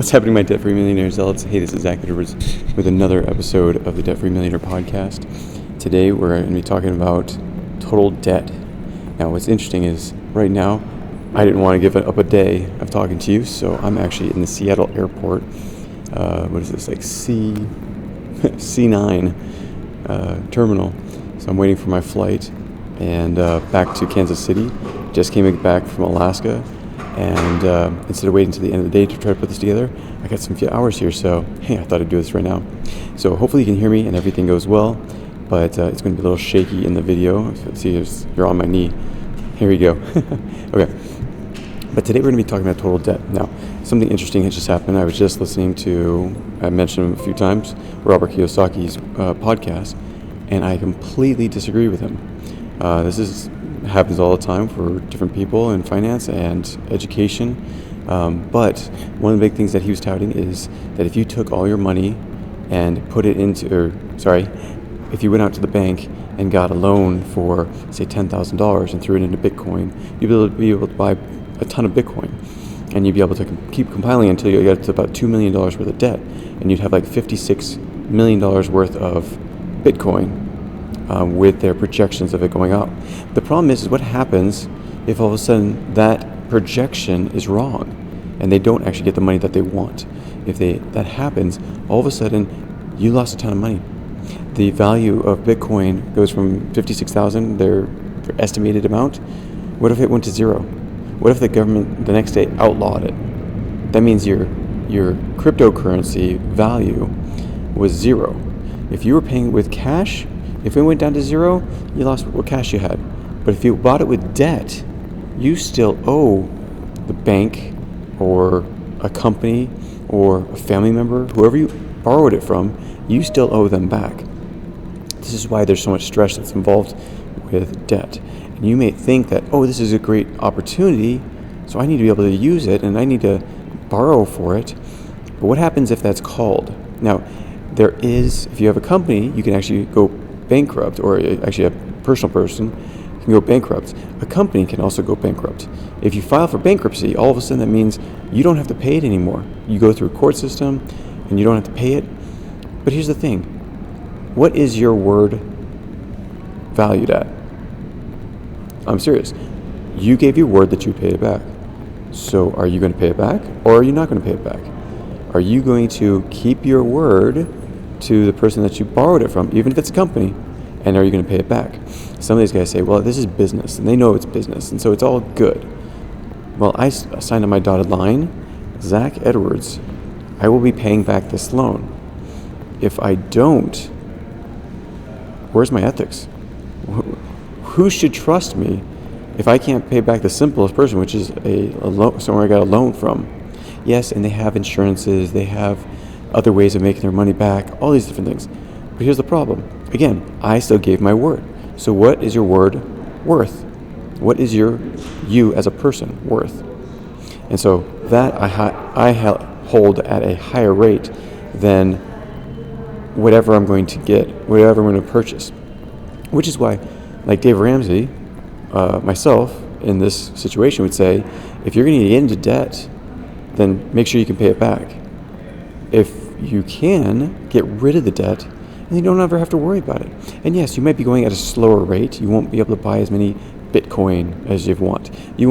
What's happening, my debt-free millionaire zealots? Hey, this is Zach Edwards with another episode of the Debt-Free Millionaire podcast. Today, we're going to be talking about total debt. Now, what's interesting is right now, I didn't want to give up a day of talking to you, so I'm actually in the Seattle airport. What is this, like C9 terminal. So I'm waiting for my flight and back to Kansas City. Just came back from Alaska. And instead of waiting until the end of the day to try to put this together, I got some few hours here, so hey, I thought I'd do this right now. So hopefully you can hear me and everything goes well, but it's going to be a little shaky in the video. See, you're on my knee. Here we go. Okay. But today we're going to be talking about total debt. Now, something interesting has just happened. I was just listening to, I mentioned him a few times, Robert Kiyosaki's podcast, and I completely disagree with him. This happens all the time for different people in finance and education. But one of the big things that he was touting is that if you took all your money and put it if you went out to the bank and got a loan for, say, $10,000 and threw it into Bitcoin, you'd be able to buy a ton of Bitcoin. And you'd be able to keep compiling until you get to about $2 million worth of debt. And you'd have like $56 million worth of Bitcoin. With their projections of it going up. The problem is what happens if all of a sudden that projection is wrong and they don't actually get the money that they want. If that happens, all of a sudden you lost a ton of money. The value of Bitcoin goes from 56,000, their estimated amount. What if it went to zero? What if the government the next day outlawed it? That means your cryptocurrency value was zero. If you were paying with cash, if it went down to zero, you lost what cash you had. But if you bought it with debt, you still owe the bank or a company or a family member, whoever you borrowed it from, you still owe them back. This is why there's so much stress that's involved with debt. And you may think that, this is a great opportunity, so I need to be able to use it and I need to borrow for it. But what happens if that's called? Now, if you have a company, you can actually go bankrupt, or actually a personal person can go bankrupt. A company can also go bankrupt. If you file for bankruptcy, all of a sudden that means you don't have to pay it anymore. You go through a court system and you don't have to pay it. But here's the thing. What is your word valued at? I'm serious. You gave your word that you paid it back. So are you going to pay it back, or are you not going to pay it back? Are you going to keep your word to the person that you borrowed it from, even if it's a company, and are you going to pay it back? Some of these guys say, well, this is business, and they know it's business, and so it's all good. Well, I signed on my dotted line, Zach Edwards, I will be paying back this loan. If I don't, where's my ethics? Who should trust me if I can't pay back the simplest person, which is a loan, somewhere I got a loan from? Yes, and they have insurances, they have other ways of making their money back, all these different things. But here's the problem. Again, I still gave my word. So what is your word worth? What is you as a person worth? And so that I hold at a higher rate than whatever I'm going to get, whatever I'm going to purchase. Which is why, like Dave Ramsey, myself, in this situation would say, if you're going to get into debt, then make sure you can pay it back. If you can, get rid of the debt, and you don't ever have to worry about it. And yes, you might be going at a slower rate. You won't be able to buy as many Bitcoin as you want. You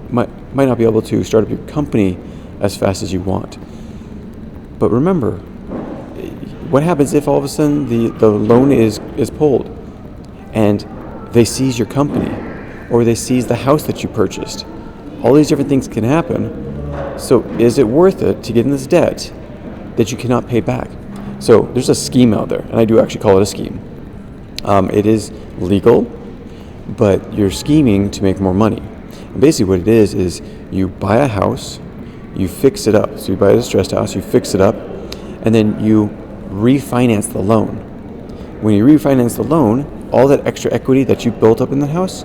might not be able to start up your company as fast as you want. But remember, what happens if all of a sudden the loan is pulled and they seize your company, or they seize the house that you purchased? All these different things can happen. So is it worth it to get in this debt that you cannot pay back? So there's a scheme out there, and I do actually call it a scheme. It is legal, but you're scheming to make more money. And basically what it is you buy a house, you fix it up. So you buy a distressed house, you fix it up, and then you refinance the loan. When you refinance the loan, all that extra equity that you built up in the house,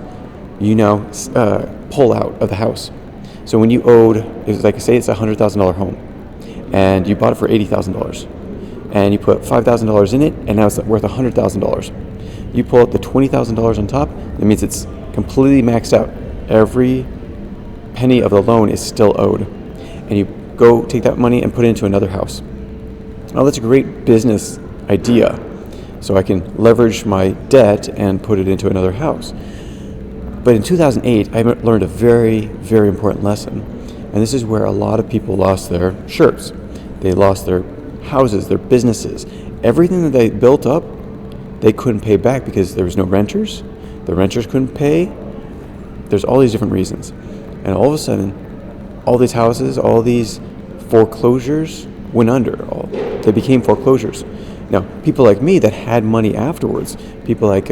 you now pull out of the house. So when you owed, like say it's a $100,000 home, and you bought it for $80,000, and you put $5,000 in it, and now it's worth $100,000. You pull out the $20,000 on top, that means it's completely maxed out. Every penny of the loan is still owed. And you go take that money and put it into another house. Now that's a great business idea. So I can leverage my debt and put it into another house. But in 2008, I learned a very, very important lesson. And this is where a lot of people lost their shirts. They lost their houses, their businesses. Everything that they built up, they couldn't pay back because there was no renters. The renters couldn't pay. There's all these different reasons. And all of a sudden, all these houses, all these foreclosures went under. They became foreclosures. Now, people like me that had money afterwards, people that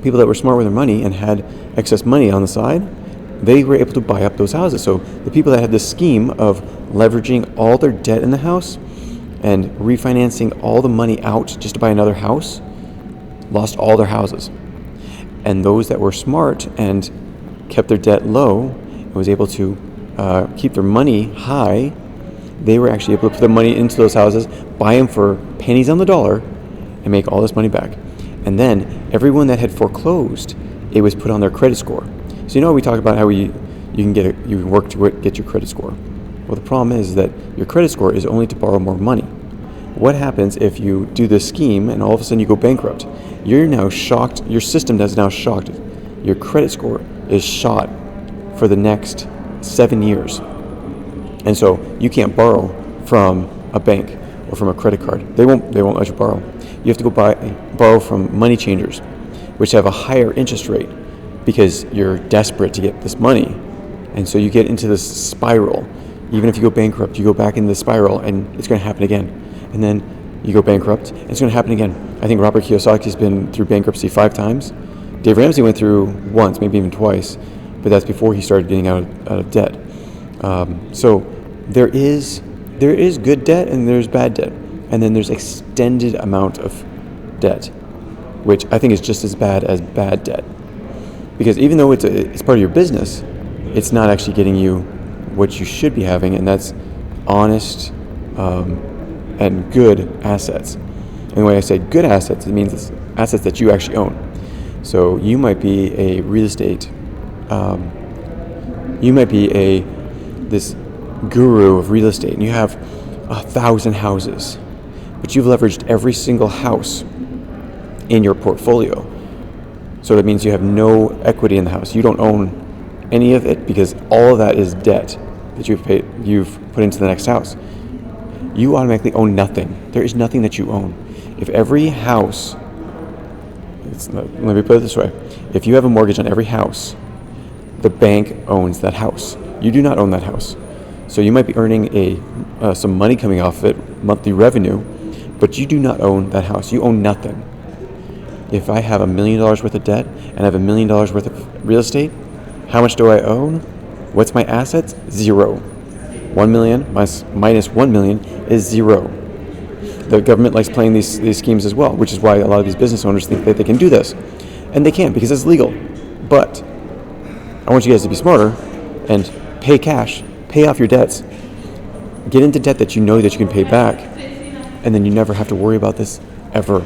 were smart with their money and had excess money on the side, they were able to buy up those houses. So the people that had this scheme of leveraging all their debt in the house and refinancing all the money out just to buy another house lost all their houses. And those that were smart and kept their debt low and was able to keep their money high, they were actually able to put their money into those houses, buy them for pennies on the dollar, and make all this money back. And then everyone that had foreclosed, it was put on their credit score. So we talk about how you can work to get your credit score. Well, the problem is that your credit score is only to borrow more money. What happens if you do this scheme and all of a sudden you go bankrupt? You're now shocked. Your system is now shocked. Your credit score is shot for the next 7 years. And so you can't borrow from a bank or from a credit card. They won't let you borrow. You have to go borrow from money changers, which have a higher interest rate because you're desperate to get this money. And so you get into this spiral. Even if you go bankrupt, you go back into the spiral and it's going to happen again. And then you go bankrupt and it's going to happen again. I think Robert Kiyosaki's been through bankruptcy 5 times. Dave Ramsey went through once, maybe even twice, but that's before he started getting out of debt. So there is good debt and there's bad debt, and then there's extended amount of debt, which I think is just as bad as bad debt, because even though it's part of your business, it's not actually getting you what you should be having, and that's honest and good assets. And when I say good assets, it means it's assets that you actually own. So you might be a real estate, this guru of real estate, and you have 1,000 houses, but you've leveraged every single house in your portfolio. So that means you have no equity in the house. You don't own any of it because all of that is debt that you've put into the next house. You automatically own nothing. There is nothing that you own. If every house, let me put it this way, if you have a mortgage on every house, the bank owns that house. You do not own that house. So you might be earning some money coming off of it, monthly revenue, but you do not own that house. You own nothing. If I have $1 million worth of debt and I have $1 million worth of real estate, how much do I own? What's my assets? 0. 1 million minus $1 million is 0. The government likes playing these schemes as well, which is why a lot of these business owners think that they can do this. And they can't because it's legal. But I want you guys to be smarter and pay cash, pay off your debts, get into debt that you know that you can pay back, and then you never have to worry about this ever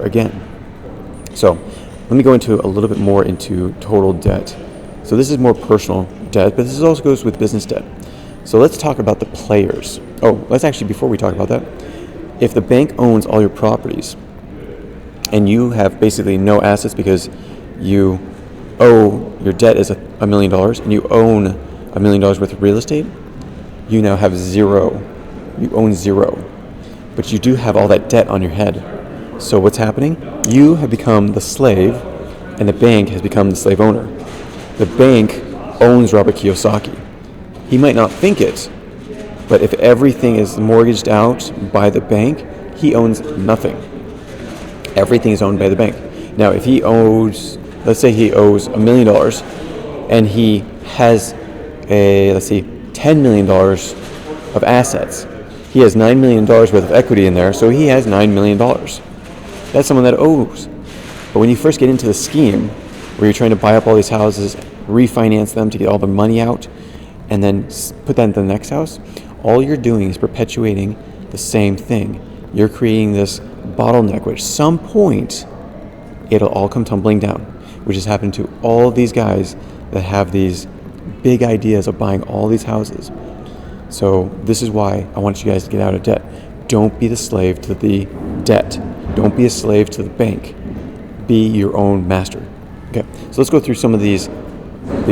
again. So let me go into a little bit more into total debt. So this is more personal debt, but this also goes with business debt. So let's talk about the players. Before we talk about that, if the bank owns all your properties and you have basically no assets because your debt is $1 million and you own $1 million worth of real estate, you now have 0. You own 0. But you do have all that debt on your head. So what's happening? You have become the slave and the bank has become the slave owner. The bank owns Robert Kiyosaki. He might not think it, but if everything is mortgaged out by the bank, he owns nothing. Everything is owned by the bank. Now, if he owes, let's say he owes $1 million and he has $10 million of assets. He has $9 million worth of equity in there, so he has $9 million. That's someone that owes. But when you first get into the scheme where you're trying to buy up all these houses, refinance them to get all the money out, and then put that into the next house, all you're doing is perpetuating the same thing. You're creating this bottleneck, which at some point, it'll all come tumbling down, which has happened to all of these guys that have these big ideas of buying all these houses. So this is why I want you guys to get out of debt. Don't be the slave to the debt. Don't be a slave to the bank. Be your own master. Okay, so let's go through some of these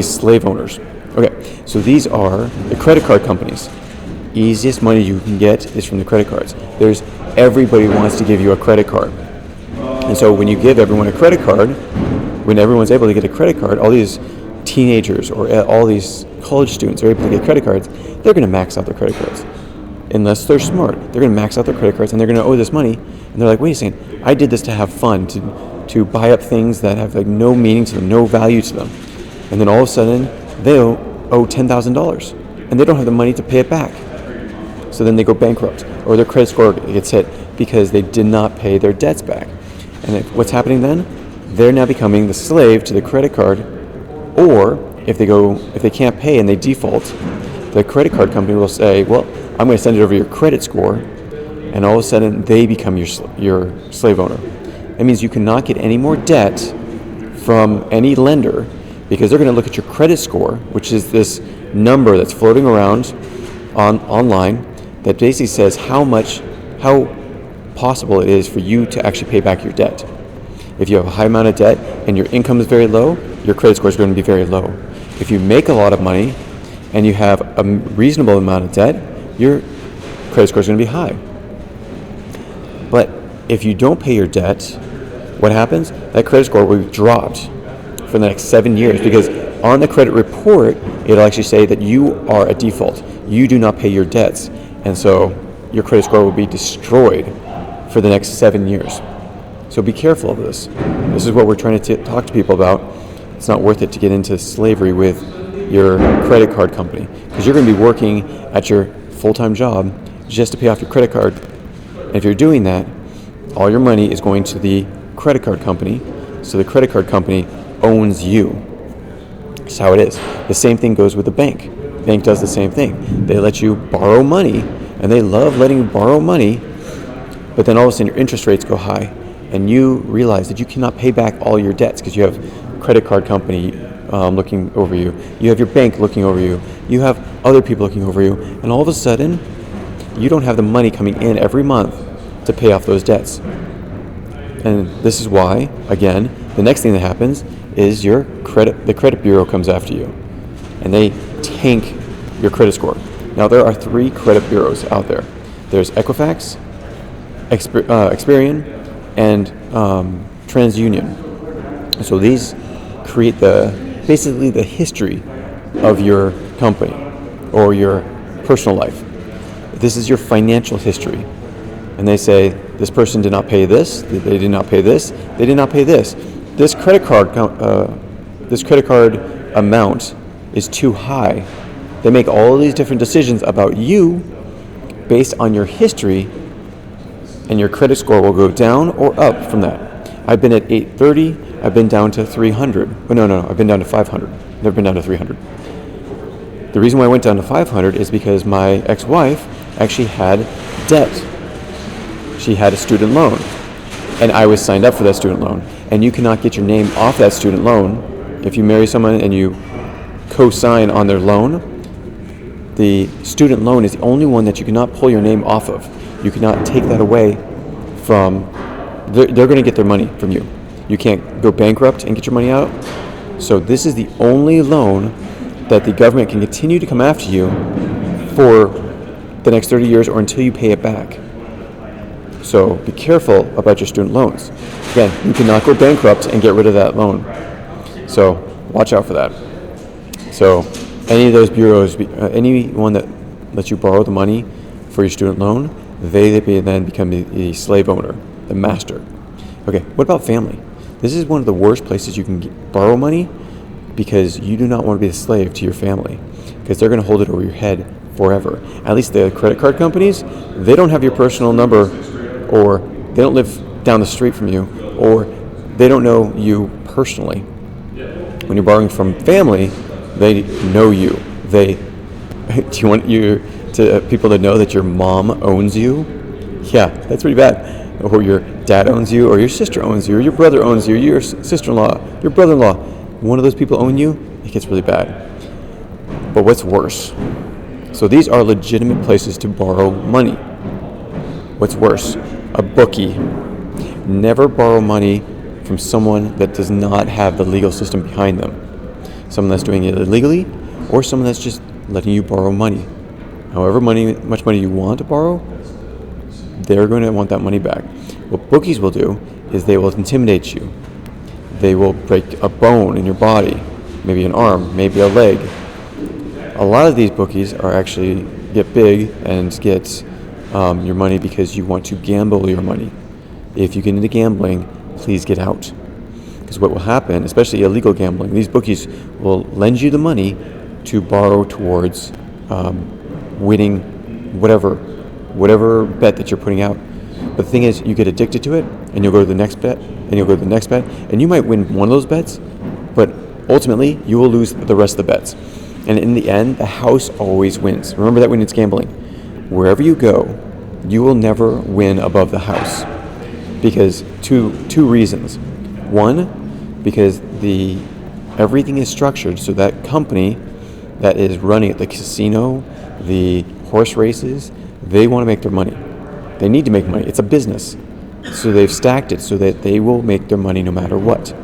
slave owners. Okay, so these are the credit card companies. Easiest money you can get is from the credit cards. Everybody wants to give you a credit card. And so when you give everyone a credit card, when everyone's able to get a credit card, all these teenagers or all these college students are able to get credit cards, they're going to max out their credit cards. Unless they're smart, they're going to max out their credit cards and they're going to owe this money. And they're like, wait a second, I did this to have fun, to buy up things that have like no meaning to them, no value to them. And then all of a sudden, they owe $10,000 and they don't have the money to pay it back. So then they go bankrupt or their credit score gets hit because they did not pay their debts back. And what's happening then? They're now becoming the slave to the credit card, or if they can't pay and they default, the credit card company will say, well, I'm going to send it over your credit score, and all of a sudden they become your slave owner. That means you cannot get any more debt from any lender because they're going to look at your credit score, which is this number that's floating around online that basically says how possible it is for you to actually pay back your debt. If you have a high amount of debt and your income is very low, your credit score is going to be very low. If you make a lot of money and you have a reasonable amount of debt, your credit score is going to be high. But if you don't pay your debt, what happens? That credit score will be dropped for the next 7 years because on the credit report, it'll actually say that you are a default. You do not pay your debts. And so your credit score will be destroyed for the next 7 years. So be careful of this. This is what we're trying to talk to people about. It's not worth it to get into slavery with your credit card company because you're going to be working at your full-time job just to pay off your credit card. And if you're doing that, all your money is going to the credit card company. So the credit card company owns you. That's how it is. The same thing goes with the bank. The bank does the same thing. They let you borrow money, and they love letting you borrow money, but then all of a sudden your interest rates go high, and you realize that you cannot pay back all your debts because you have credit card company looking over you. You have your bank looking over you. You have other people looking over you, and all of a sudden, you don't have the money coming in every month to pay off those debts. And this is why, again, the next thing that happens is the credit bureau comes after you, and they tank your credit score. Now, there are 3 credit bureaus out there. There's Equifax, Experian, and TransUnion. So these create basically the history of your company or your personal life. This is your financial history. And they say, this person did not pay this, they did not pay this, they did not pay this. This credit card amount is too high. They make all of these different decisions about you based on your history, and your credit score will go down or up from that. I've been at 830, I've been down to 300. Oh, no, I've been down to 500. Never been down to 300. The reason why I went down to 500 is because my ex-wife actually had debt. She had a student loan, and I was signed up for that student loan. And you cannot get your name off that student loan. If you marry someone and you co-sign on their loan, the student loan is the only one that you cannot pull your name off of. You cannot take that away from, they're going to get their money from you. You can't go bankrupt and get your money out. So this is the only loan that the government can continue to come after you for the next 30 years or until you pay it back. So be careful about your student loans. Again, you cannot go bankrupt and get rid of that loan. So watch out for that. So any of those bureaus, anyone that lets you borrow the money for your student loan, they then become the slave owner, the master. Okay, what about family? This is one of the worst places you can borrow money because you do not want to be a slave to your family because they're going to hold it over your head forever. At least the credit card companies, they don't have your personal number, or they don't live down the street from you, or they don't know you personally. When you're borrowing from family, they know you. Do you want people to know that your mom owns you? Yeah, that's pretty bad. Or your dad owns you, or your sister owns you, or your brother owns you, your sister-in-law, your brother-in-law. One of those people own you, it gets really bad. But what's worse? So these are legitimate places to borrow money. What's worse? A bookie. Never borrow money from someone that does not have the legal system behind them. Someone that's doing it illegally, or someone that's just letting you borrow money. However much money you want to borrow, they're going to want that money back. What bookies will do is they will intimidate you. They will break a bone in your body, maybe an arm, maybe a leg. A lot of these bookies are actually get big and get your money because you want to gamble your money. If you get into gambling, please get out. Because what will happen, especially illegal gambling, these bookies will lend you the money to borrow towards winning whatever bet that you're putting out. But the thing is, you get addicted to it, and you'll go to the next bet, and you'll go to the next bet, and you might win one of those bets, but ultimately, you will lose the rest of the bets. And in the end, the house always wins. Remember that when it's gambling. Wherever you go, you will never win above the house. Because two reasons. One, because everything is structured so that company that is running at the casino, the horse races, they want to make their money. They need to make money. It's a business. So they've stacked it so that they will make their money no matter what.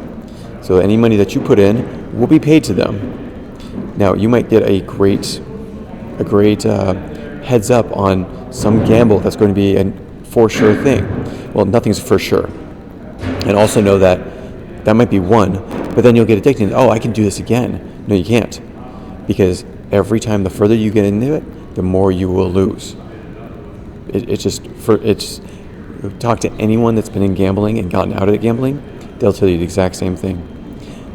So any money that you put in will be paid to them. Now, you might get a great heads up on some gamble that's going to be a for sure thing. Well, nothing's for sure. And also know that might be one, but then you'll get addicted. Oh, I can do this again. No, you can't. Because every time, the further you get into it, the more you will lose. Talk to anyone that's been in gambling and gotten out of gambling, they'll tell you the exact same thing.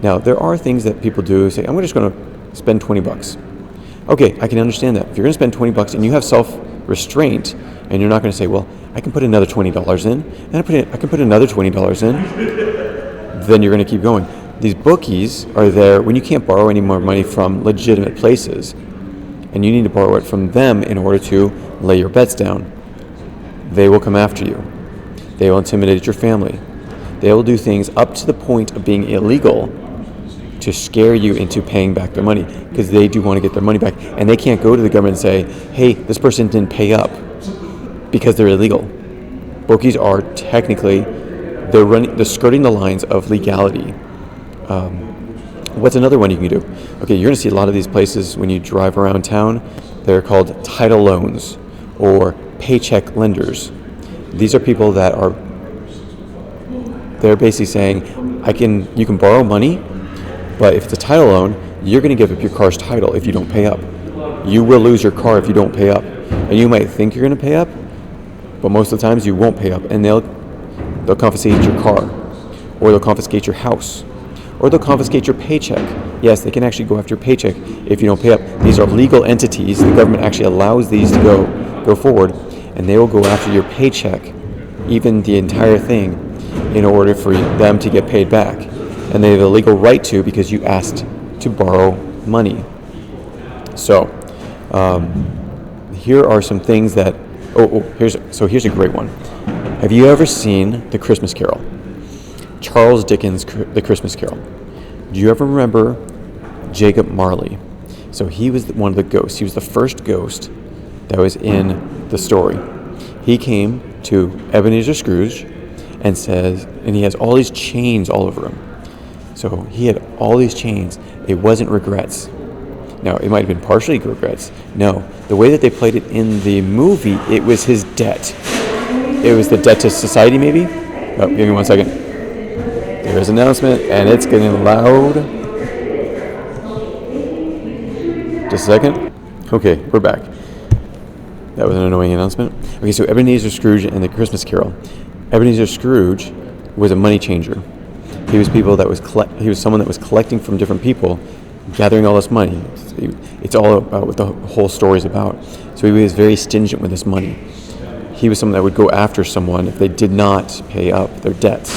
Now, there are things that people do, say, I'm just going to spend $20. Okay, I can understand that. If you're going to spend $20 and you have self-restraint, and you're not going to say, well, I can put another $20 in, and I can put another $20 in, then you're going to keep going. These bookies are there when you can't borrow any more money from legitimate places, and you need to borrow it from them in order to lay your bets down. They will come after you. They will intimidate your family. They will do things up to the point of being illegal to scare you into paying back their money, because they do want to get their money back, and they can't go to the government and say, hey, this person didn't pay up because they're illegal. Bookies are technically, they're skirting the lines of legality. What's another one you can do? Okay, you're going to see a lot of these places when you drive around town. They're called title loans or paycheck lenders. These are people that they're basically saying, you can borrow money, but if it's a title loan, you're going to give up your car's title if you don't pay up. You will lose your car if you don't pay up. And you might think you're going to pay up, but most of the times you won't pay up, and they'll confiscate your car, or they'll confiscate your house, or they'll confiscate your paycheck. Yes, they can actually go after your paycheck if you don't pay up. These are legal entities. The government actually allows these to go forward, and they will go after your paycheck, even the entire thing, in order for them to get paid back. And they have a legal right to, because you asked to borrow money. So, here are some things that, here's a great one. Have you ever seen The Christmas Carol? Charles Dickens' The Christmas Carol. Do you ever remember Jacob Marley? So he was one of the ghosts. He was the first ghost that was in the story. He came to Ebenezer Scrooge and he has all these chains all over him. So he had all these chains. It wasn't regrets. Now, it might have been partially regrets. No, the way that they played it in the movie, it was his debt. It was the debt to society, maybe? Oh, give me 1 second. There's an announcement, and it's getting loud. Just a second. Okay, we're back. That was an annoying announcement. Okay, so Ebenezer Scrooge and the Christmas Carol. Ebenezer Scrooge was a money changer. He was someone that was collecting from different people, gathering all this money. It's all about what the whole story is about. So he was very stingent with his money. He was someone that would go after someone if they did not pay up their debts.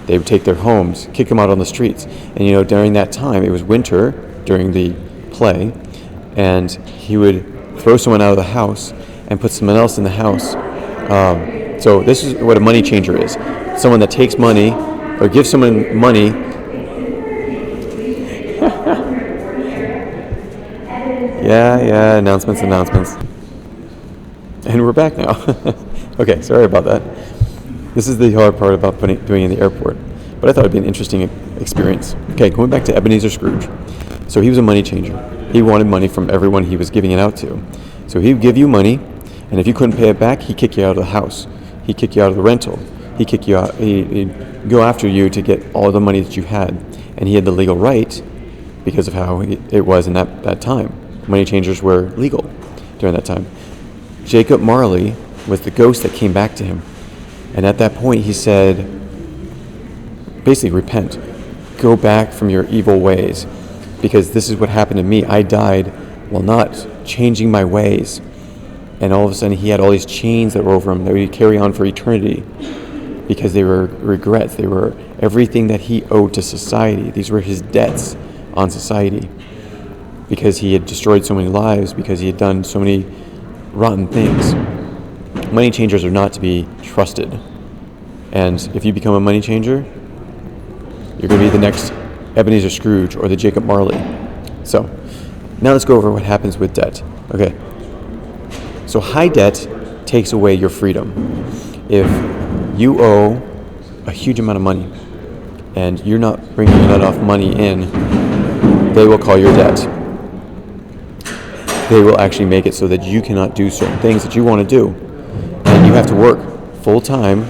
They would take their homes, kick them out on the streets. And during that time, it was winter during the play, and he would throw someone out of the house and put someone else in the house. So this is what a money changer is. Someone that takes money or gives someone money. Yeah, announcements. And we're back now. Okay, sorry about that. This is the hard part about doing it in the airport. But I thought it'd be an interesting experience. Okay, going back to Ebenezer Scrooge. So he was a money changer. He wanted money from everyone he was giving it out to. So he would give you money, and if you couldn't pay it back, he'd kick you out of the hehouse. He'd kick you out of the rental. He'd kick you out. He'd go after you to get all the money that you had. And he had the legal right because of how it was in that time. Money changers were legal during that time. Jacob Marley was the ghost that came back to him. And at that point, he said, basically, repent. Go back from your evil ways. Because this is what happened to me. I died while not changing my ways. And all of a sudden, he had all these chains that were over him that would carry on for eternity. Because they were regrets. They were everything that he owed to society. These were his debts on society. Because he had destroyed so many lives. Because he had done so many rotten things. Money changers are not to be trusted. And if you become a money changer, you're going to be the next Ebenezer Scrooge or the Jacob Marley. So, now let's go over what happens with debt. Okay. So high debt takes away your freedom. If you owe a huge amount of money and you're not bringing enough money in, they will call your debt. They will actually make it so that you cannot do certain things that you want to do. And you have to work full time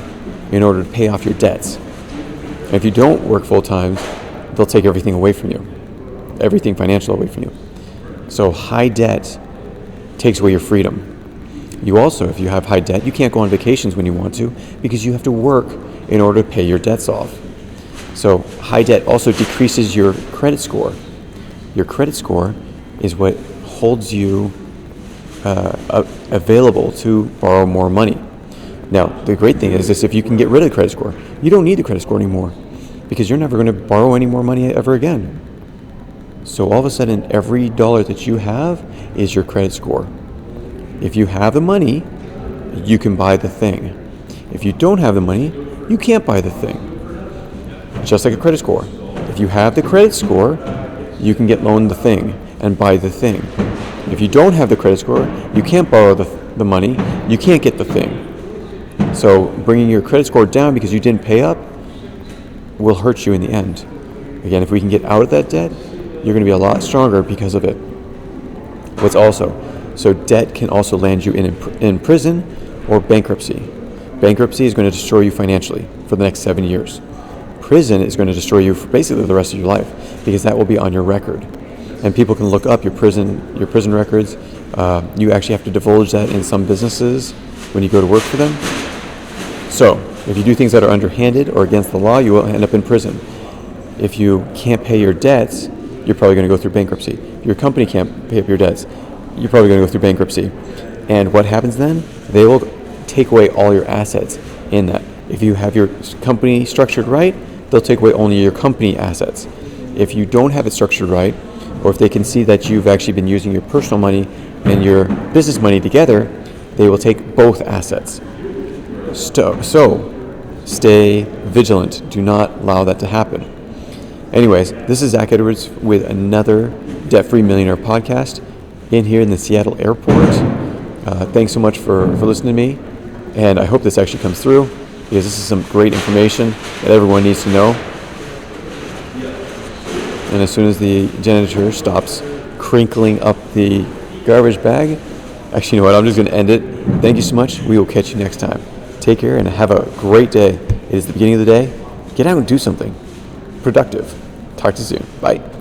in order to pay off your debts. And if you don't work full time, they'll take everything away from you. Everything financial away from you. So high debt takes away your freedom. You also, if you have high debt, you can't go on vacations when you want to because you have to work in order to pay your debts off. So high debt also decreases your credit score. Your credit score is what holds you available to borrow more money. Now, the great thing is if you can get rid of the credit score, you don't need the credit score anymore because you're never going to borrow any more money ever again. So all of a sudden, every dollar that you have is your credit score. If you have the money, you can buy the thing. If you don't have the money, you can't buy the thing. Just like a credit score. If you have the credit score, you can get loaned the thing and buy the thing. If you don't have the credit score, you can't borrow the money, you can't get the thing. So bringing your credit score down because you didn't pay up will hurt you in the end. Again, if we can get out of that debt, you're going to be a lot stronger because of it. So debt can also land you in prison or bankruptcy. Bankruptcy is going to destroy you financially for the next 7 years. Prison is going to destroy you for basically the rest of your life because that will be on your record. And people can look up your prison records. You actually have to divulge that in some businesses when you go to work for them. So, if you do things that are underhanded or against the law, you will end up in prison. If you can't pay your debts, you're probably going to go through bankruptcy. If your company can't pay up your debts, you're probably going to go through bankruptcy. And what happens then? They will take away all your assets in that. If you have your company structured right, they'll take away only your company assets. If you don't have it structured right, or if they can see that you've actually been using your personal money and your business money together, they will take both assets. So, stay vigilant. Do not allow that to happen. Anyways, this is Zach Edwards with another Debt-Free Millionaire podcast in here in the Seattle airport. Thanks so much for listening to me, and I hope this actually comes through because this is some great information that everyone needs to know. And as soon as the janitor stops crinkling up the garbage bag, actually, you know what? I'm just going to end it. Thank you so much. We will catch you next time. Take care and have a great day. It is the beginning of the day. Get out and do something productive. Talk to you soon. Bye.